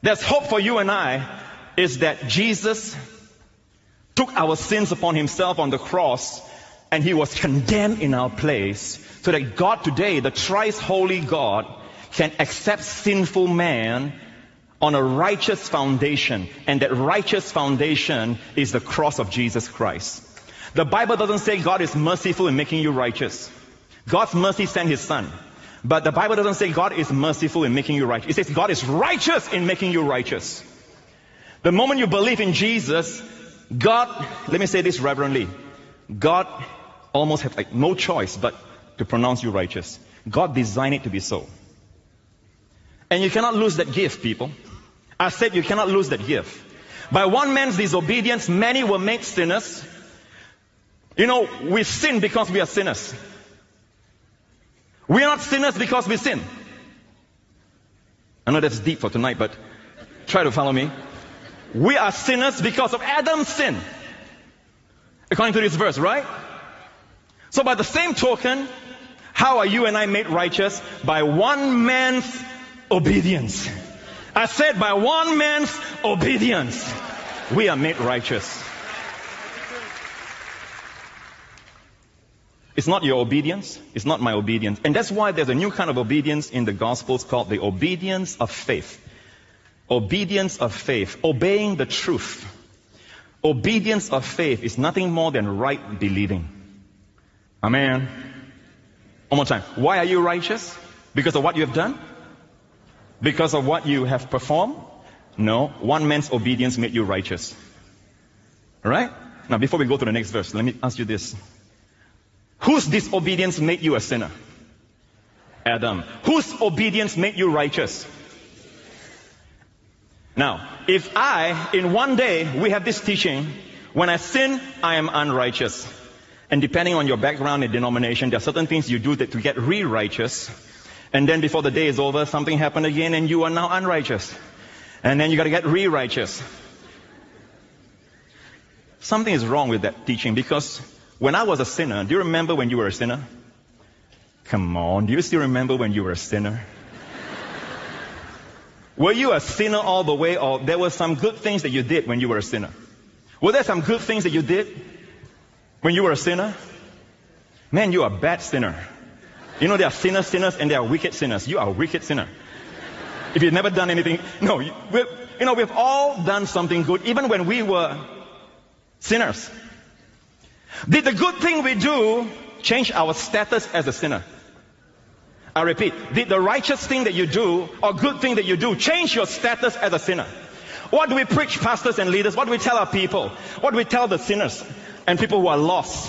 There's hope for you and I, is that Jesus took our sins upon himself on the cross, and he was condemned in our place, so that God today, the thrice holy God, can accept sinful man on a righteous foundation. And that righteous foundation is the cross of Jesus Christ. The Bible doesn't say God is merciful in making you righteous. God's mercy sent his son. But the Bible doesn't say God is merciful in making you righteous. It says God is righteous in making you righteous. The moment you believe in Jesus, God, let me say this reverently, God almost had like no choice but to pronounce you righteous. God designed it to be so. And you cannot lose that gift, people. I said you cannot lose that gift. By one man's disobedience, many were made sinners. You know, we sin because we are sinners. We are not sinners because we sin. I know that's deep for tonight, but try to follow me. We are sinners because of Adam's sin, according to this verse, right? So by the same token, how are you and I made righteous? By one man's obedience. I said by one man's obedience, we are made righteous. It's not your obedience. It's not my obedience. And that's why there's a new kind of obedience in the Gospels called the obedience of faith. Obedience of faith. Obeying the truth. Obedience of faith is nothing more than right believing. Amen. One more time. Why are you righteous? Because of what you have done? Because of what you have performed? No. One man's obedience made you righteous. Alright? Now before we go to the next verse, let me ask you this. Whose disobedience made you a sinner? Adam. Whose obedience made you righteous? Now, if in one day, we have this teaching, when I sin, I am unrighteous. And depending on your background and denomination, there are certain things you do to get re-righteous. And then before the day is over, something happened again and you are now unrighteous. And then you got to get re-righteous. Something is wrong with that teaching, because when I was a sinner, do you remember when you were a sinner? Come on, do you still remember when you were a sinner? Were you a sinner all the way, or there were some good things that you did when you were a sinner? Were there some good things that you did when you were a sinner? Man, you are a bad sinner. You know, there are sinners, and there are wicked sinners. You are a wicked sinner. If you've never done anything, no, we've all done something good, even when we were sinners. Did the good thing we do change our status as a sinner? I repeat, did the righteous thing that you do, or good thing that you do, change your status as a sinner? What do we preach, pastors and leaders? What do we tell our people? What do we tell the sinners and people who are lost?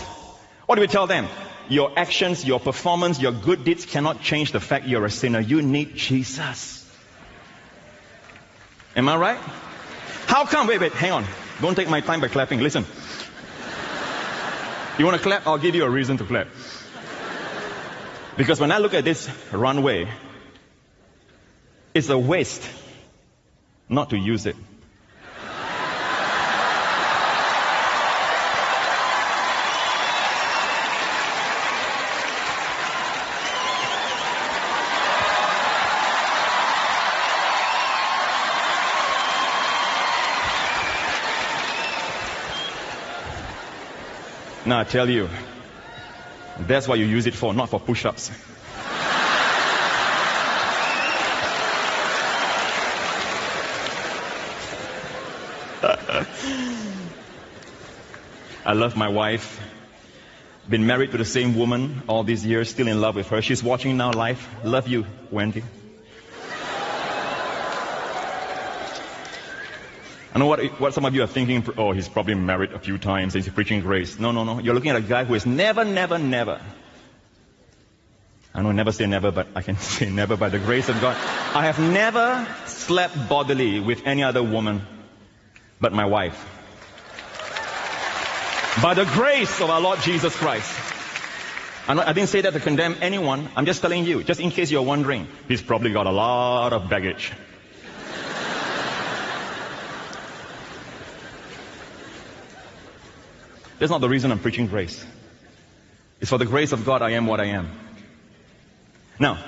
What do we tell them? Your actions, your performance, your good deeds cannot change the fact you're a sinner. You need Jesus. Am I right? How come? Wait, hang on. Don't take my time by clapping. Listen. You want to clap? I'll give you a reason to clap. Because when I look at this runway, it's a waste not to use it. Now I tell you, that's what you use it for, not for push-ups. I love my wife. Been married to the same woman all these years, still in love with her. She's watching now live. Love you, Wendy. I know what some of you are thinking. Oh, he's probably married a few times and he's preaching grace. No. You're looking at a guy who is never. I know never say never, but I can say never by the grace of God. I have never slept bodily with any other woman but my wife. By the grace of our Lord Jesus Christ. I didn't say that to condemn anyone. I'm just telling you, just in case you're wondering, he's probably got a lot of baggage. That's not the reason I'm preaching grace. It's for the grace of God I am what I am. Now,